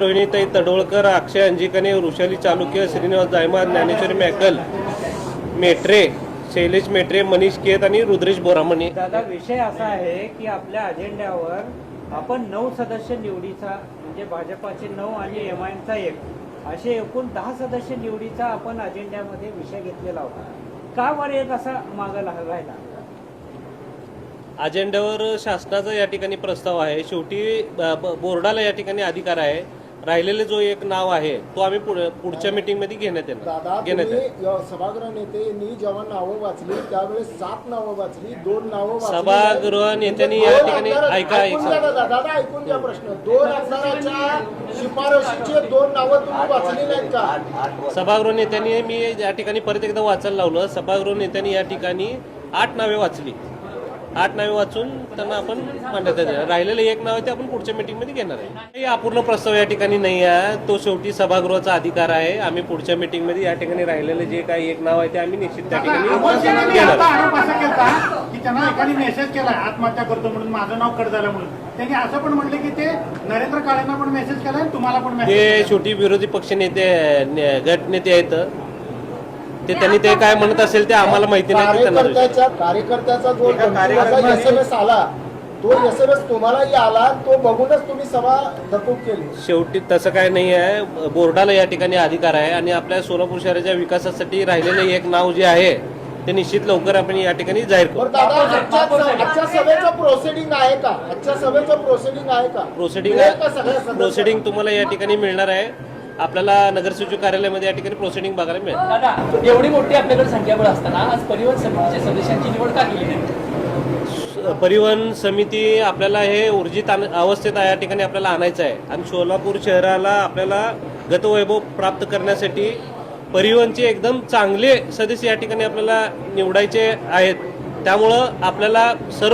रोहिणीताई तडोळकर, अक्षय अंजिकने, वृषाली चालुक्य, श्रीनिवास जायमाद, ज्ञानेश्वरी मॅकल, मेट्रे, शैलेश मेट्रे, मनीष केत आणि रुद्रेश बोरामणी. दादा, विषय असा आहे की आपल्या अजेंड्यावर आपण 9 सदस्य निवडीचा, म्हणजे भाजपाचे 9 आणि एमआयएमचा 1 असे एकूण 10 सदस्य निवडीचा आपण अजेंड्यामध्ये विषय घेतलेला होता. का बरं एक असा मागं राहिला? अजेंड्यावर शासनाचा या ठिकाणी प्रस्ताव आहे. शेवटी बोर्डाला या ठिकाणी अधिकार आहे. राहिलेले जो एक नाव आहे तो आम्ही पुढच्या मीटिंग मध्ये घेण्यात येणार. सभागृह नेत्यांनी जेव्हा नावं वाचली त्यावेळेस 7 नावं वाचली, 2 नावं सभागृह नेत्यांनी या ठिकाणी दादा ऐकून घ्या प्रश्न. 2 आमदारांच्या शिफारशीचे 2 नावं तुम्ही वाचली नाहीत का? सभागृह नेत्यांनी मी या ठिकाणी परत एकदा वाचायला लावलं. सभागृह नेत्यांनी या ठिकाणी 8 नावे वाचली. 8 नावे वाचून त्यांना आपण मान्यता देणार. राहिलेले 1 नाव ते आपण पुढच्या मीटिंग मध्ये घेणार आहे. अपूर्ण प्रस्ताव या ठिकाणी नाही आहे. तो शेवटी सभागृहाचा अधिकार आहे. आम्ही पुढच्या मीटिंग मध्ये या ठिकाणी राहिलेले जे काही 1 नाव आहे ते आम्ही निश्चित त्या ठिकाणी घेणार. की त्यांना एकाने मेसेज केला आत्महत्या करतो म्हणून, माझं नाव कट झालं म्हणून. त्यांनी असं पण म्हटलं की ते नरेंद्र काळेंना पण मेसेज केला आणि तुम्हाला पण मेसेज. ते शेवटी विरोधी पक्ष नेते गट नेते आहेत. ते त्यांनी ते काय म्हणत असेल ते आम्हाला माहिती नाही. कार्यकर्त्याचा जो SMS आला तो SMS तुम्हालाही आला, तो बघूनच तुम्ही सभा धकूक केली. शेवटी तसं काय नाही आहे. बोर्डाला या ठिकाणी अधिकार आहे आणि आपल्या सोलापूर शहराच्या विकासासाठी राहिलेले 1 नाव जे आहे ते निश्चित लवकर आपण या ठिकाणी जाहीर करू. आजच्या सभेचं प्रोसिडिंग आहे का? आजच्या सभेचं प्रोसिडिंग आहे का? प्रोसिडिंग तुम्हाला या ठिकाणी मिळणार आहे. आपल्याला नगरसचिव कार्यालयामध्ये या ठिकाणी प्रोसिडिंग बघायला मिळेल. दादा, एवढी मोठी आपल्याकडे संख्याबळ असताना आज परिवहन समितीच्या सदस्यांची निवड का केली नाही? परिवहन समिती आपल्याला हे ऊर्जित अवस्थेत या ठिकाणी आपल्याला आणायचं आहे आणि सोलापूर शहराला आपल्याला गतवैभव प्राप्त करण्यासाठी परिवहनचे एकदम चांगले सदस्य या ठिकाणी आपल्याला निवडायचे आहेत. त्यामुळं आपल्याला सर्व